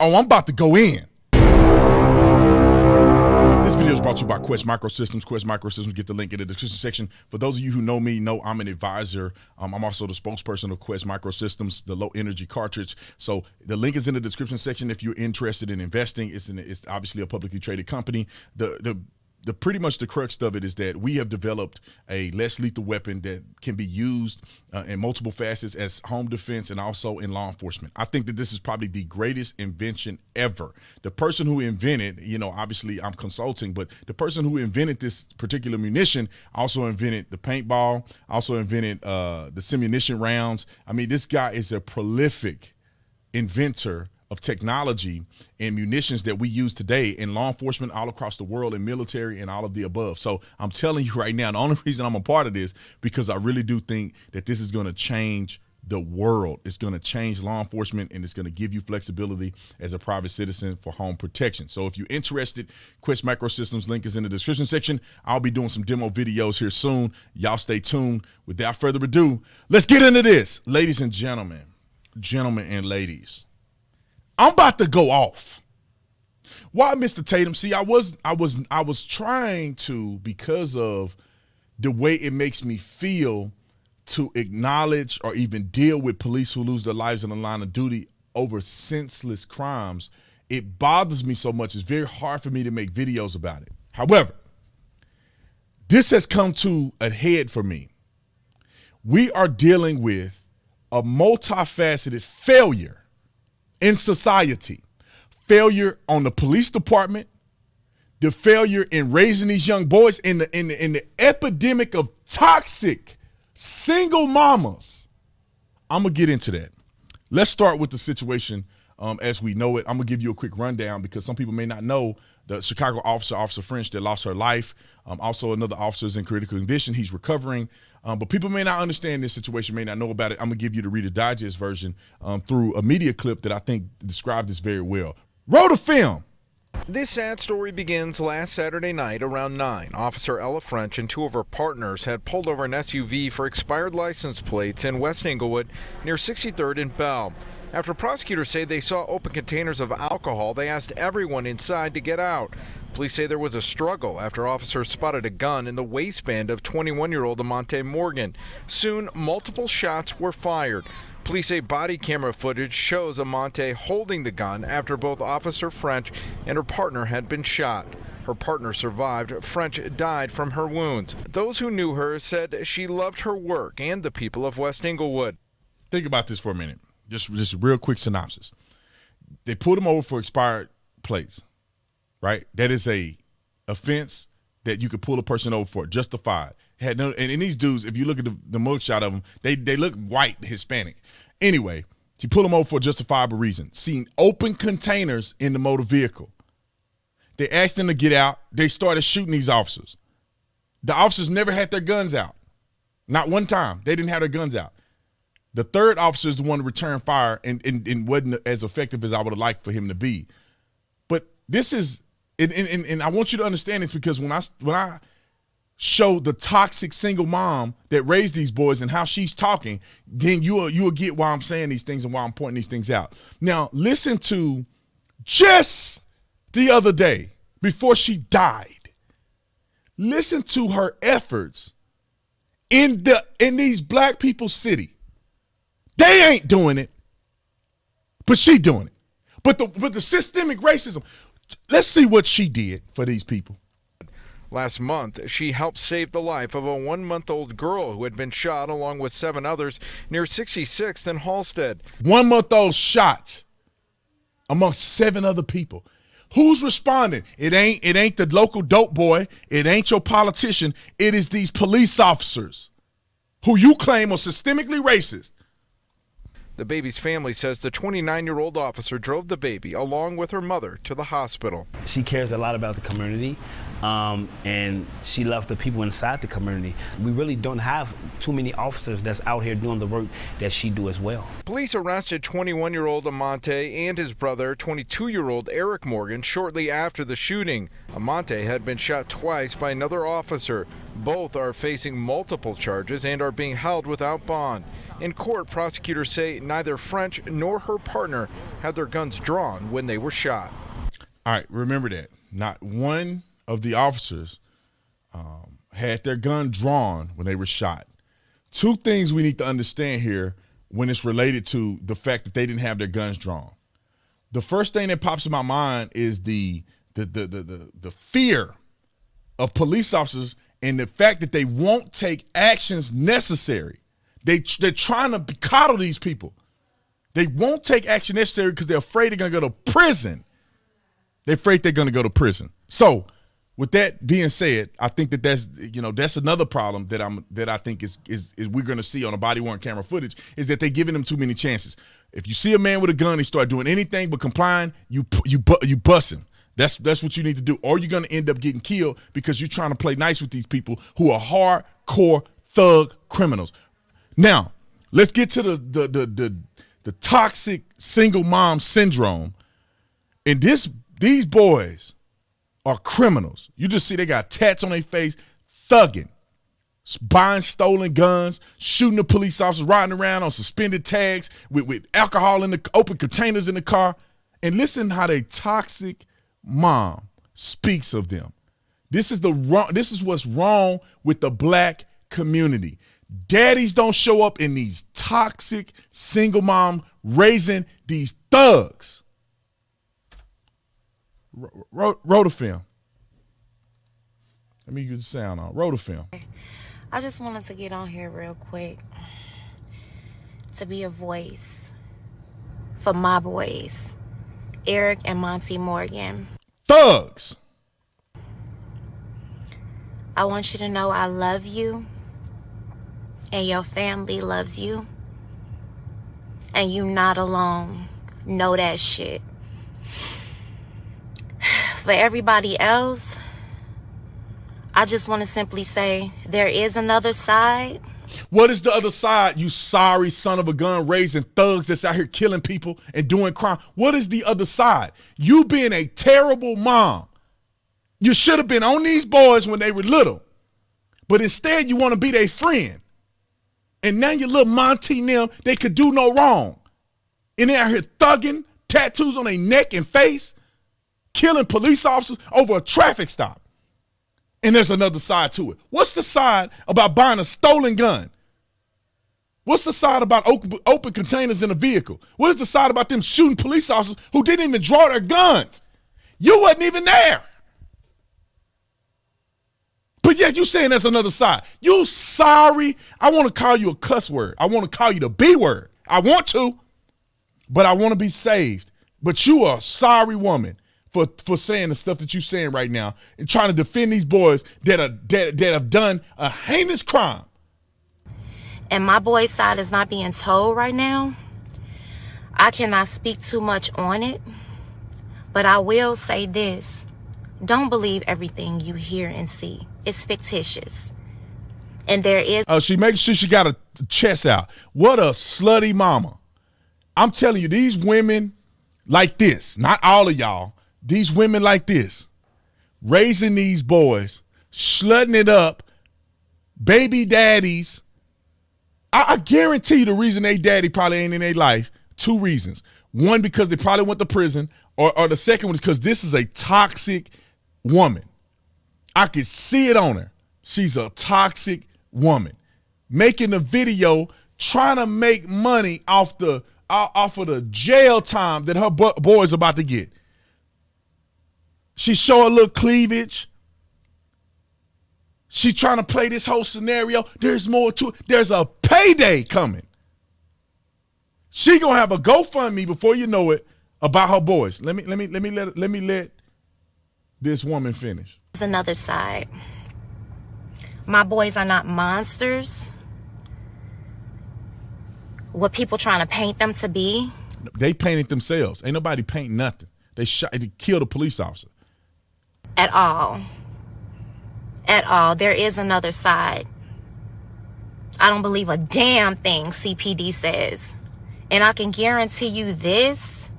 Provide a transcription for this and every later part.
Oh, I'm about to go in. This video is brought to you by Quest Microsystems. Quest Microsystems, get the link in the description section. For those of you who know me, know I'm an advisor. I'm also the spokesperson of Quest Microsystems, the low energy cartridge. So the link is in the description section if you're interested in investing. It's obviously a publicly traded company. The pretty much the crux of it is that we have developed a less lethal weapon that can be used in multiple facets as home defense and also in law enforcement. I think that this is probably the greatest invention ever. The person who invented, obviously I'm consulting, but the person who invented this particular munition also invented the paintball, also invented the simunition rounds. I mean, this guy is a prolific inventor of technology and munitions that we use today in law enforcement all across the world, in military and all of the above. So I'm telling you right now, the only reason I'm a part of this because I really do think that this is going to change the world. It's going to change law enforcement, and it's going to give you flexibility as a private citizen for home protection. So if you're interested, Quest Microsystems link is in the description section. I'll be doing some demo videos here soon. Y'all stay tuned. Without further ado, let's get into this. Ladies and gentlemen and ladies, I'm about to go off. Why, Mr. Tatum? See, I was trying to, because of the way it makes me feel, to acknowledge or even deal with police who lose their lives in the line of duty over senseless crimes. It bothers me so much. It's very hard for me to make videos about it. However, this has come to a head for me. We are dealing with a multifaceted failure in society. Failure on the police department, the failure in raising these young boys, in the epidemic of toxic single mamas. I'm gonna get into that. Let's start with the situation as we know it. I'm gonna give you a quick rundown because some people may not know the Chicago Officer French, that lost her life. Also another officer is in critical condition. He's recovering. But people may not understand this situation, may not know about it. I'm gonna give you the Reader Digest version through a media clip that I think described this very well. Roll the film. This sad story begins last Saturday night around 9. Officer Ella French and two of her partners had pulled over an SUV for expired license plates in West Englewood near 63rd and Bell. After prosecutors say they saw open containers of alcohol, they asked everyone inside to get out. Police say there was a struggle after officers spotted a gun in the waistband of 21-year-old Emonte Morgan. Soon, multiple shots were fired. Police say body camera footage shows Emonte holding the gun after both Officer French and her partner had been shot. Her partner survived. French died from her wounds. Those who knew her said she loved her work and the people of West Englewood. Think about this for a minute. Just a real quick synopsis. They pulled him over for expired plates, right? That is a offense that you could pull a person over for, justified. And these dudes, if you look at the mugshot of them, they look white, Hispanic. Anyway, you pull them over for a justifiable reason. Seeing open containers in the motor vehicle. They asked them to get out. They started shooting these officers. The officers never had their guns out. Not one time. They didn't have their guns out. The third officer is the one to return fire and wasn't as effective as I would have liked for him to be. But this is, and I want you to understand this because when I show the toxic single mom that raised these boys and how she's talking, then you'll get why I'm saying these things and why I'm pointing these things out. Now, listen to just the other day before she died. Listen to her efforts in these black people's city. They ain't doing it, but she doing it. But the systemic racism, let's see what she did for these people. Last month, she helped save the life of a 1-month-old girl who had been shot along with 7 others near 66th and Halstead. 1-month-old shot amongst 7 other people. Who's responding? It ain't the local dope boy. It ain't your politician. It is these police officers who you claim are systemically racist. The baby's family says the 29-year-old officer drove the baby along with her mother to the hospital. She cares a lot about the community, and she loves the people inside the community. We really don't have too many officers that's out here doing the work that she do as well. Police arrested 21-year-old Emonte and his brother, 22-year-old Eric Morgan, shortly after the shooting. Emonte had been shot twice by another officer. Both are facing multiple charges and are being held without bond. In court, prosecutors say neither French nor her partner had their guns drawn when they were shot. All right, remember that. Not one of the officers had their gun drawn when they were shot. Two things we need to understand here when it's related to the fact that they didn't have their guns drawn. The first thing that pops in my mind is the fear of police officers and the fact that they won't take actions necessary. They're trying to coddle these people. They won't take action necessary because they're afraid they're going to go to prison. They're afraid they're going to go to prison. So, with that being said, I think that's another problem that I think is we're going to see on a body-worn camera footage is that they're giving them too many chances. If you see a man with a gun, he start doing anything but complying, you bust him. That's what you need to do, or you're going to end up getting killed because you're trying to play nice with these people who are hardcore thug criminals. Now, let's get to the toxic single mom syndrome. And these boys are criminals. You just see they got tats on their face, thugging, buying stolen guns, shooting the police officers, riding around on suspended tags with alcohol in the open containers in the car. And listen how they toxic mom speaks of them. This is what's wrong with the black community. Daddies don't show up in these toxic single mom raising these thugs. Roll the film. Let me get the sound on. Roll the film. I just wanted to get on here real quick to be a voice for my boys, Eric and Monty Morgan. Thugs. I want you to know I love you and your family loves you and you not alone. Know that shit. For everybody else, I just want to simply say there is another side. What is the other side, you sorry son of a gun raising thugs that's out here killing people and doing crime? What is the other side? You being a terrible mom. You should have been on these boys when they were little. But instead you want to be their friend. And now your little Monty and them, they could do no wrong. And they're out here thugging, tattoos on their neck and face, killing police officers over a traffic stop. And there's another side to it. What's the side about buying a stolen gun? What's the side about open containers in a vehicle? What is the side about them shooting police officers who didn't even draw their guns? You wasn't even there. But yet you saying there's another side. You sorry. I want to call you a cuss word. I want to call you the B word. I want to, but I want to be saved. But you are a sorry woman for saying the stuff that you're saying right now and trying to defend these boys that have done a heinous crime. And my boy's side is not being told right now. I cannot speak too much on it, but I will say this. Don't believe everything you hear and see. It's fictitious. And there is... She makes sure she got a chest out. What a slutty mama. I'm telling you, these women like this, not all of y'all, these women like this, raising these boys, slutting it up, baby daddies. I guarantee you the reason they daddy probably ain't in their life, two reasons. One, because they probably went to prison, or the second one is because this is a toxic woman. I could see it on her. She's a toxic woman. Making a video, trying to make money off of the jail time that her boy's about to get. She show a little cleavage. She trying to play this whole scenario. There's more to it. There's a payday coming. She gonna have a GoFundMe before you know it about her boys. Let me let this woman finish. There's another side. My boys are not monsters. What people trying to paint them to be. They painted themselves. Ain't nobody paint nothing. They killed a police officer. At all. At all. There is another side. I don't believe a damn thing CPD says. And I can guarantee you this.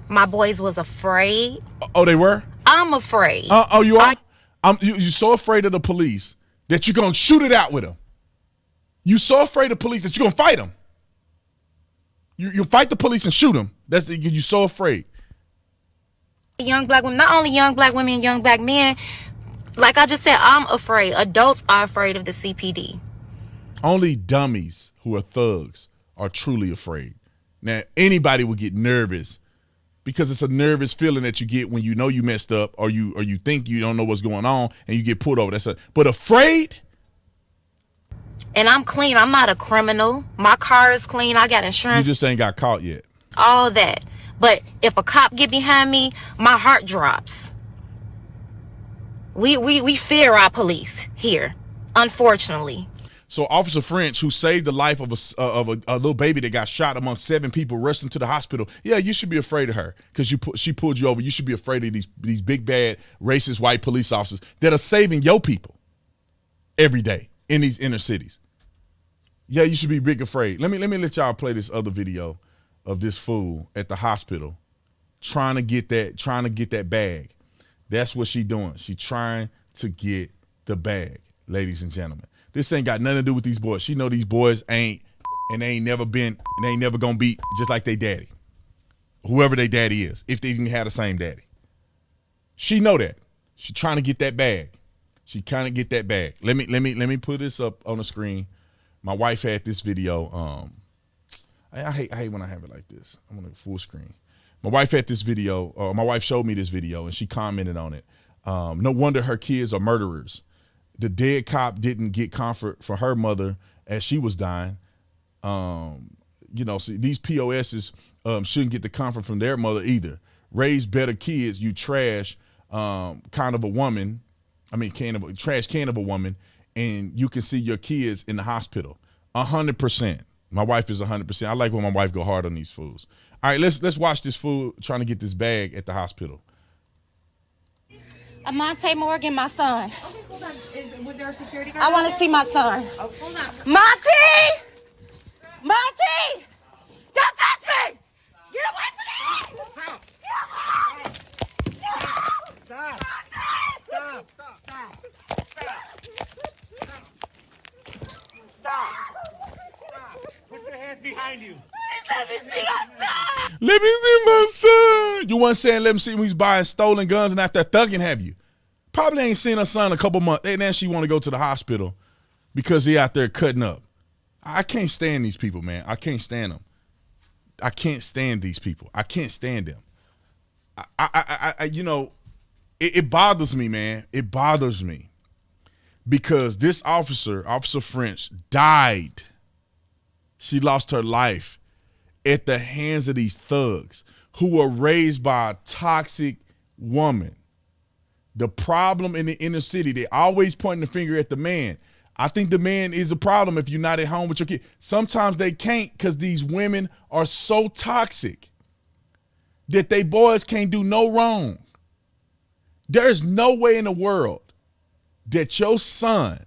My boys was afraid. Oh, they were? I'm afraid. Oh, you are? You're so afraid of the police that you're going to shoot it out with them. You so afraid of police that you're going to fight them. You fight the police and shoot them. You're so afraid. Young black women, not only young black women and young black men, like I just said, I'm afraid. Adults are afraid of the CPD. Only dummies who are thugs are truly afraid. Now, anybody will get nervous because it's a nervous feeling that you get when you know you messed up or you think you don't know what's going on and you get pulled over. But afraid? And I'm clean. I'm not a criminal. My car is clean. I got insurance. You just ain't got caught yet. All that. But if a cop get behind me, my heart drops. We fear our police here, unfortunately. So Officer French, who saved the life of a little baby that got shot among 7 people, rushed him to the hospital. Yeah, you should be afraid of her because she pulled you over. You should be afraid of these big, bad, racist white police officers that are saving your people every day in these inner cities. Yeah, you should be big afraid. Let me let y'all play this other video of this fool at the hospital trying to get that bag. That's what she doing. She trying to get the bag, ladies and gentlemen. This ain't got nothing to do with these boys. She know these boys ain't, and they ain't never been, and they ain't never gonna be just like they daddy. Whoever they daddy is, if they even had the same daddy. She know that. She trying to get that bag. She trying to get that bag. Let me put this up on the screen. My wife had this video. I hate when I have it like this. I'm on a full screen. My wife had this video, my wife showed me this video and she commented on it. No wonder her kids are murderers. The dead cop didn't get comfort for her mother as she was dying. See, these POSs shouldn't get the comfort from their mother either. Raise better kids, you trash kind of a woman. Trash can of a woman, and you can see your kids in the hospital. 100%. My wife is 100%. I like when my wife go hard on these fools. All right, let's watch this fool trying to get this bag at the hospital. Emonte Morgan, my son. Okay, hold on. Was there a security guard? I want to see my son. Oh, hold on. Monty! Monty! Don't touch me! Get away from me! Stop. Get away! Stop. Stop! Stop. Put your hands behind you. Let me see my son! Let me see my son. You wasn't saying let me see when he's buying stolen guns and out there thugging, have you? Probably ain't seen her son a couple months. And then she want to go to the hospital because he out there cutting up. I can't stand these people, man. I can't stand them. I can't stand these people. I can't stand them. It bothers me, man. It bothers me because this officer, Officer French, died. She lost her life at the hands of these thugs who were raised by a toxic woman. The problem in the inner city, they always pointing the finger at the man. I think the man is a problem if you're not at home with your kid. Sometimes they can't because these women are so toxic that they boys can't do no wrong. There's no way in the world that your son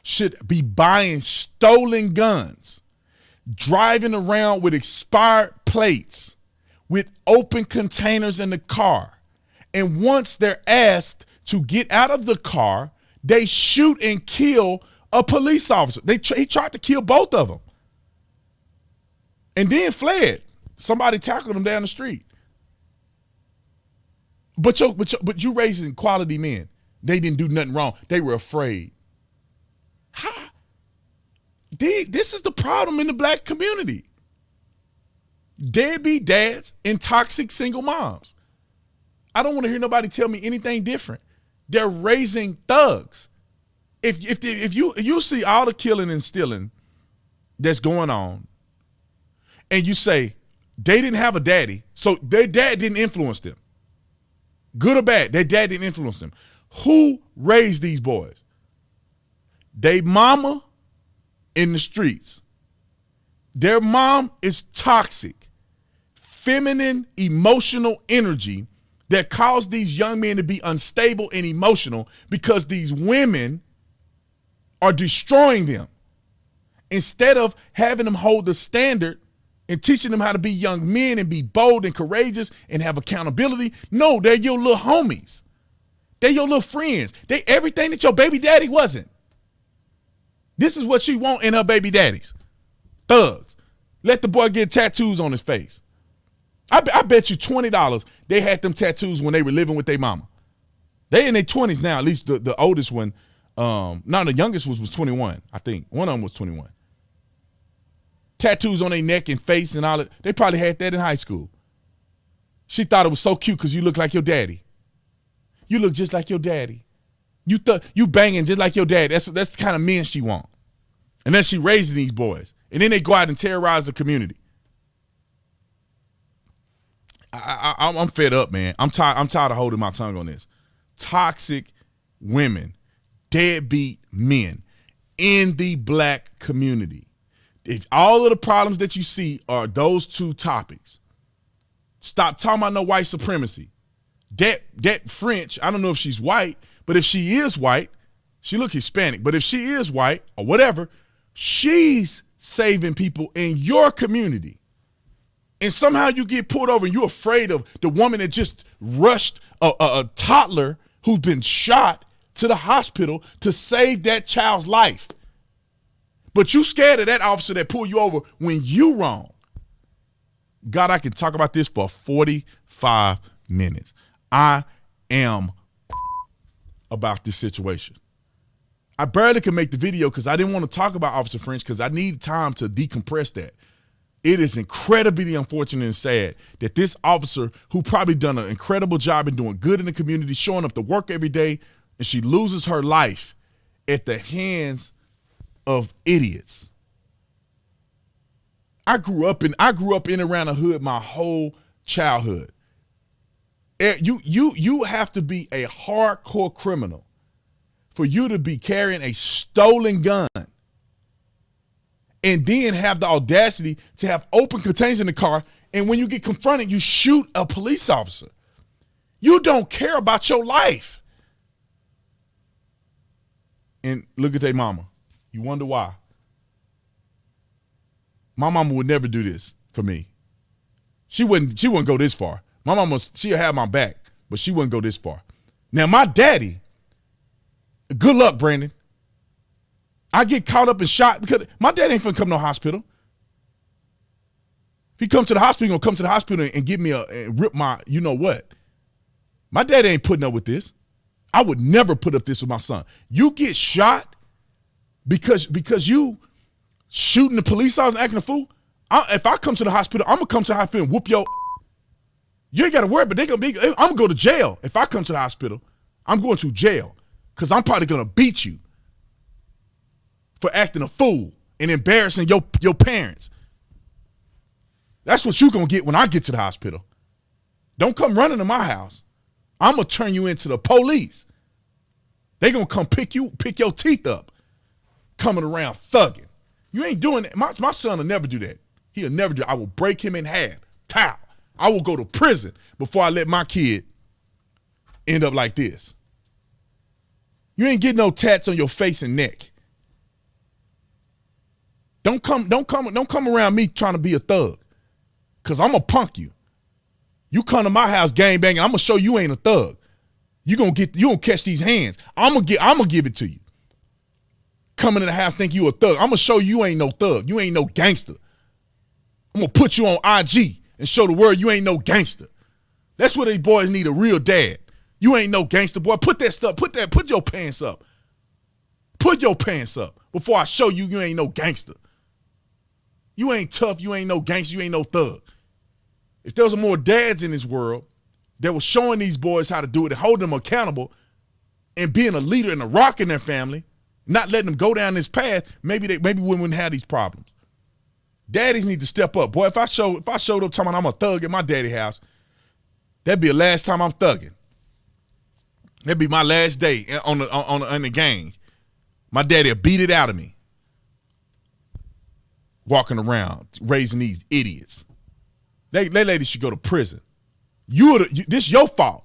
should be buying stolen guns, driving around with expired plates, with open containers in the car. And once they're asked to get out of the car, they shoot and kill a police officer. He tried to kill both of them and then fled. Somebody tackled him down the street. But you raising quality men. They didn't do nothing wrong. They were afraid. This is the problem in the black community. Deadbeat dads and toxic single moms. I don't want to hear nobody tell me anything different. They're raising thugs. If you see all the killing and stealing that's going on, and you say they didn't have a daddy, so their dad didn't influence them, good or bad, their dad didn't influence them. Who raised these boys? They mama in the streets. Their mom is toxic, feminine, emotional energy that caused these young men to be unstable and emotional because these women are destroying them. Instead of having them hold the standard and teaching them how to be young men and be bold and courageous and have accountability, no, they're your little homies. They're your little friends. They everything that your baby daddy wasn't. This is what she want in her baby daddies. Thugs. Let the boy get tattoos on his face. I bet you $20 they had them tattoos when they were living with their mama. They in their 20s now, at least the oldest one. The youngest was 21, I think. One of them was 21. Tattoos on their neck and face and all that. They probably had that in high school. She thought it was so cute because you look like your daddy. You look just like your daddy. You banging just like your dad. That's the kind of men she want. And then she raising these boys. And then they go out and terrorize the community. I'm fed up, man. I'm tired of holding my tongue on this. Toxic women, deadbeat men in the black community. If all of the problems that you see are those two topics, stop talking about no white supremacy. That French, I don't know if she's white, but if she is white, she look Hispanic, but if she is white or whatever, she's saving people in your community. And somehow you get pulled over and you're afraid of the woman that just rushed a toddler who's been shot to the hospital to save that child's life. But you scared of that officer that pulled you over when you wrong. God, I can talk about this for 45 minutes. I am about this situation. I barely could make the video because I didn't want to talk about Officer French because I need time to decompress that. It is incredibly unfortunate and sad that this officer, who probably done an incredible job in doing good in the community, showing up to work every day, and she loses her life at the hands of idiots. I grew up in and around the hood my whole childhood. You have to be a hardcore criminal for you to be carrying a stolen gun and then have the audacity to have open containers in the car, and when you get confronted, you shoot a police officer. You don't care about your life. And look at their mama. You wonder why. My mama would never do this for me. She wouldn't go this far. My mama, she'll have my back, but she wouldn't go this far. Now, my daddy, good luck, Brandon. I get caught up and shot because my dad ain't finna come to no hospital. If he come to the hospital, he gonna come to the hospital and give me and rip my, you know what. My dad ain't putting up with this. I would never put up this with my son. You get shot because you shooting the police officer and acting a fool. If I come to the hospital, I'm gonna come to the hospital and whoop your. You ain't gotta worry, but I'm gonna go to jail. If I come to the hospital, I'm going to jail because I'm probably gonna beat you for acting a fool and embarrassing your parents. That's what you're going to get when I get to the hospital. Don't come running to my house. I'm going to turn you into the police. They going to come pick your teeth up, coming around thugging. You ain't doing that. My son will never do that. He'll never do it. I will break him in half. Pow. I will go to prison before I let my kid end up like this. You ain't getting no tats on your face and neck. Don't come around me trying to be a thug, cause I'm gonna punk you. You come to my house gang banging, I'm gonna show you ain't a thug. You gonna catch these hands. I'm gonna give it to you. Coming in the house think you a thug. I'm gonna show you ain't no thug. You ain't no gangster. I'm gonna put you on IG and show the world you ain't no gangster. That's what these boys need, a real dad. You ain't no gangster, boy. Put your pants up. Put your pants up before I show you ain't no gangster. You ain't tough, you ain't no gangster, you ain't no thug. If there was more dads in this world that was showing these boys how to do it and holding them accountable and being a leader and a rock in their family, not letting them go down this path, maybe we wouldn't have these problems. Daddies need to step up. Boy, if I showed up talking about I'm a thug at my daddy's house, that'd be the last time I'm thugging. That'd be my last day on the gang. My daddy will beat it out of me. Walking around, raising these idiots. They ladies should go to prison. This your fault.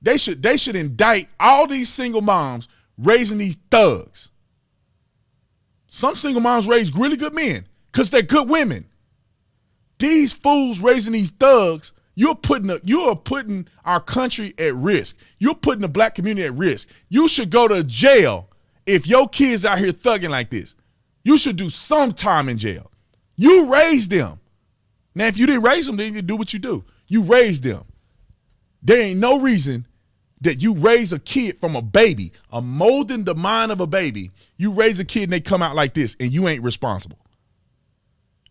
They should indict all these single moms raising these thugs. Some single moms raise really good men because they're good women. These fools raising these thugs, you are putting our country at risk. You're putting the black community at risk. You should go to jail if your kids out here thugging like this, you should do some time in jail. You raised them. Now, if you didn't raise them, then you do what you do. You raised them. There ain't no reason that you raise a kid from a baby, molding the mind of a baby. You raise a kid and they come out like this, and you ain't responsible.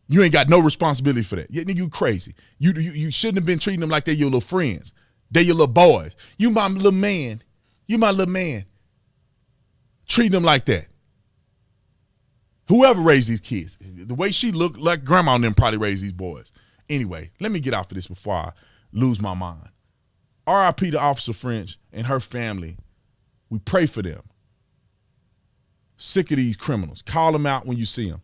You ain't got no responsibility for that. You crazy. You shouldn't have been treating them like they're your little friends. They're your little boys. You my little man. You my little man. Treat them like that. Whoever raised these kids, the way she looked like grandma and them probably raised these boys. Anyway, let me get off of this before I lose my mind. R.I.P. to Officer French and her family. We pray for them. Sick of these criminals. Call them out when you see them.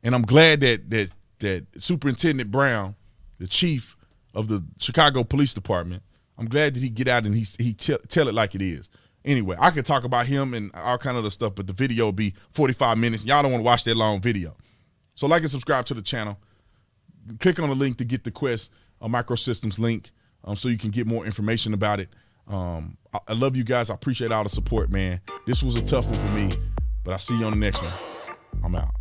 And I'm glad that Superintendent Brown, the chief of the Chicago Police Department, I'm glad that he get out and he tell it like it is. Anyway, I could talk about him and all kind of other stuff, but the video will be 45 minutes. Y'all don't want to watch that long video. So like and subscribe to the channel. Click on the link to get the Quest Microsystems link so you can get more information about it. I love you guys. I appreciate all the support, man. This was a tough one for me, but I'll see you on the next one. I'm out.